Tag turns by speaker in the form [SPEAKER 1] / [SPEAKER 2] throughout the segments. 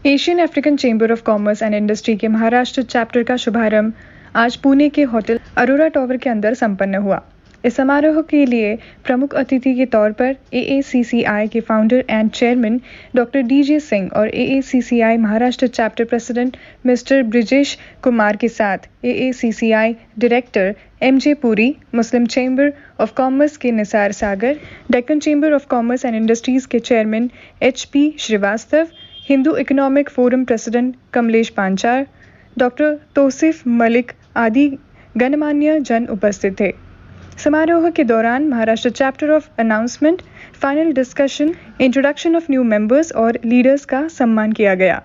[SPEAKER 1] Asian African chamber of commerce and industry के Maharashtra chapter का शुभारंभ आज पुणे के होटल अरोरा टावर के अंदर संपन्न हुआ। इस समारोह के लिए प्रमुख अतिथि के तौर पर AACCI के founder and chairman doctor DJ Singh और AACCI Maharashtra chapter president mister Brijesh Kumar के साथ AACCI director MJ Puri, Muslim chamber of commerce के Nisar Sagar, Deccan chamber of commerce and industries के chairman HP Shrivastava, Hindu economic forum president Kamlesh Panchal, doctor Tausif Malik आदि गणमान्य जन उपस्थित थे। समारोह के दौरान Maharashtra chapter of announcement, final discussion, introduction of new members और लीडर्स का सम्मान किया गया।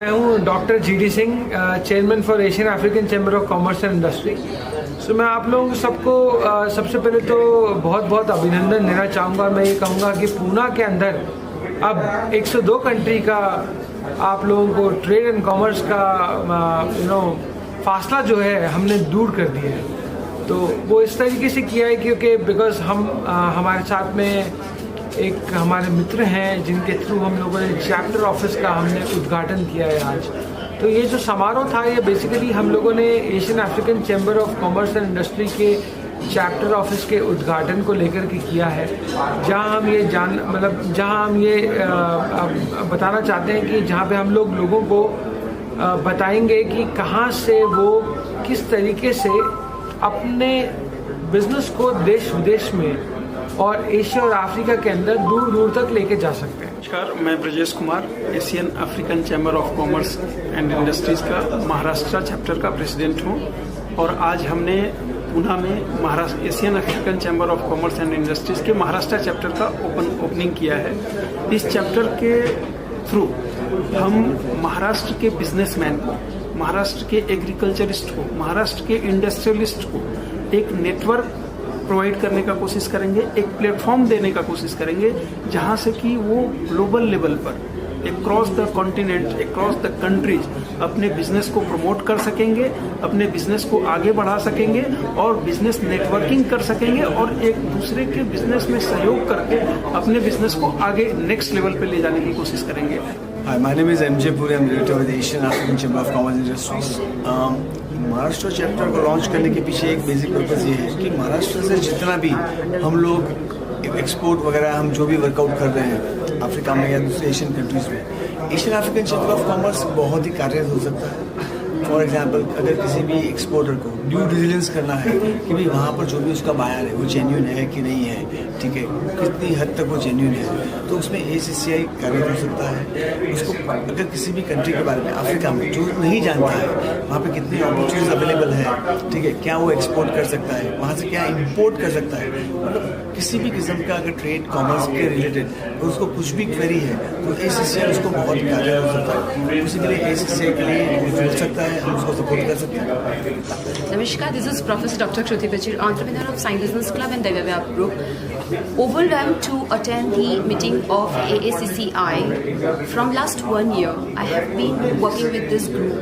[SPEAKER 2] मैं हूँ doctor GD Singh, chairman for Asian African chamber of commerce and industry. So मैं आप लोगों सबको सबसे पहले तो बहुत बहुत अभिनंदन देना चाहूँगा। मैं ये कहूँगा कि पूना के अंदर अब 102 कंट्री का आप लोगों को ट्रेड एंड कॉमर्स का फासला जो है हमने दूर कर दिया है। तो वो इस तरीके से किया है क्योंकि बिकॉज हमारे साथ में एक हमारे मित्र हैं जिनके थ्रू हम लोगों ने चैप्टर ऑफिस का हमने उद्घाटन किया है आज। तो ये जो समारोह था ये बेसिकली हम लोगों ने Asian African chamber of commerce and industry के चैप्टर ऑफिस के उद्घाटन को लेकर के किया है, जहां हम ये जहां हम ये बताना चाहते हैं कि जहां पे हम लोगों को बताएंगे कि कहां से वो किस तरीके से अपने बिजनेस को देश विदेश में और एशिया और अफ्रीका के अंदर दूर दूर तक लेके जा सकते हैं।
[SPEAKER 3] नमस्कार, मैं Brajesh Kumar, Asian African chamber of commerce and industries का महाराष्ट्र चैप्टर का प्रेसिडेंट हूँ और आज हमने पूना में Maharashtra Asian African chamber of commerce and industries के महाराष्ट्र चैप्टर का ओपनिंग किया है। इस चैप्टर के थ्रू हम महाराष्ट्र के बिजनेसमैन को, महाराष्ट्र के एग्रीकल्चरिस्ट को, महाराष्ट्र के इंडस्ट्रियलिस्ट को एक नेटवर्क प्रोवाइड करने का कोशिश करेंगे, एक प्लेटफॉर्म देने का कोशिश करेंगे जहां से कि वो ग्लोबल लेवल पर across the continent, across the countries अपने बिजनेस को प्रमोट कर सकेंगे, अपने बिजनेस को आगे बढ़ा सकेंगे और बिजनेस नेटवर्किंग कर सकेंगे और एक दूसरे के बिजनेस में सहयोग करके अपने बिजनेस को आगे नेक्स्ट लेवल पे ले जाने की कोशिश करेंगे।
[SPEAKER 4] Hi, my name is MJ Puri. I'm director with the Asian African Chamber of Commerce and Industries. Maharashtra chapter को लॉन्च करने के पीछे एक बेसिक पर्पज़ ये है कि महाराष्ट्र से जितना भी हम लोग एक्सपोर्ट वगैरह हम जो भी वर्कआउट कर रहे हैं अफ्रीका में या दूसरे एशियन कंट्रीज़ में, Asian African chamber of commerce बहुत ही कार्यरत हो सकता है। फॉर एग्जांपल, अगर किसी भी एक्सपोर्टर को ड्यू डिलिजेंस करना है कि भाई वहाँ पर जो भी उसका बायर है वो जेन्युइन है कि नहीं है, ठीक है, कितनी हद तक वो जेन्युइन है, तो उसमें AACCI कार्यरत हो सकता है। उसको अगर किसी भी कंट्री के बारे में अफ्रीका में जो नहीं जानता है वहाँ पे कितनी अपॉर्चुनिटीज अवेलेबल है, ठीक है, क्या वो एक्सपोर्ट कर सकता है, वहाँ से क्या इम्पोर्ट कर सकता है, मतलब किसी भी किस्म का अगर ट्रेड कॉमर्स के रिलेटेड तो उसको कुछ भी क्वेरी है तो AACCI उसको बहुत कार्यरत हो सकता है। उसी के लिए AACCI के लिए जुड़ सकता है, हम उसको सपोर्ट कर सकते हैं।
[SPEAKER 5] नमस्कार, this is professor doctor Shruti Bachir, entrepreneur of Sai Business Club and Devya Group. Overwhelmed to attend the meeting of AACCI. From last 1 year, I have been working with this group.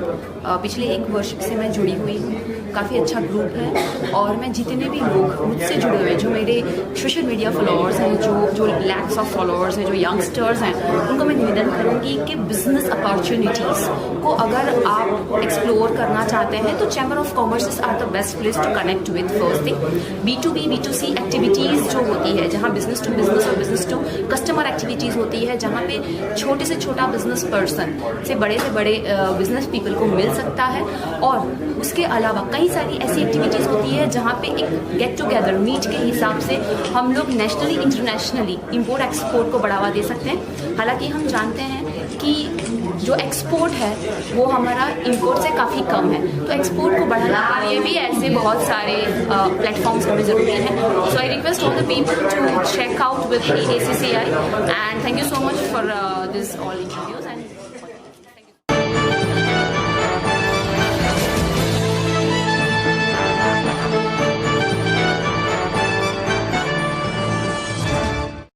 [SPEAKER 5] पिछले 1 वर्ष से मैं जुड़ी हुई हूँ। काफ़ी अच्छा ग्रुप है और मैं जितने भी लोग मुझसे जुड़े हुए हैं, जो मेरे सोशल मीडिया फॉलोअर्स हैं, जो लैक्स ऑफ फॉलोअर्स हैं, जो यंगस्टर्स हैं, उनको मैं निवेदन करूँगी कि बिजनेस अपॉर्चुनिटीज़ को अगर आप एक्सप्लोर करना चाहते हैं तो chamber of commerce are the best place to connect with. First thing, B2B B2C activities जो होती है, जहाँ बिजनेस टू बिजनेस और बिजनेस टू कस्टमर एक्टिविटीज़ होती है, जहाँ पे छोटे से छोटा बिजनेस पर्सन से बड़े बिजनेस पीपल को मिल सकता है। और उसके अलावा कई सारी ऐसी एक्टिविटीज़ होती है जहाँ पे एक गेट टुगेदर मीट के हिसाब से हम लोग नेशनली इंटरनेशनली इंपोर्ट एक्सपोर्ट को बढ़ावा दे सकते हैं। हालांकि हम जानते हैं कि जो एक्सपोर्ट है वो हमारा इंपोर्ट से काफ़ी कम है, तो एक्सपोर्ट को बढ़ाने के लिए भी ऐसे बहुत सारे प्लेटफॉर्म्स हमें ज़रूरी हैं। So I request all the people to check out with AACCI and thank you so much for this all interviews and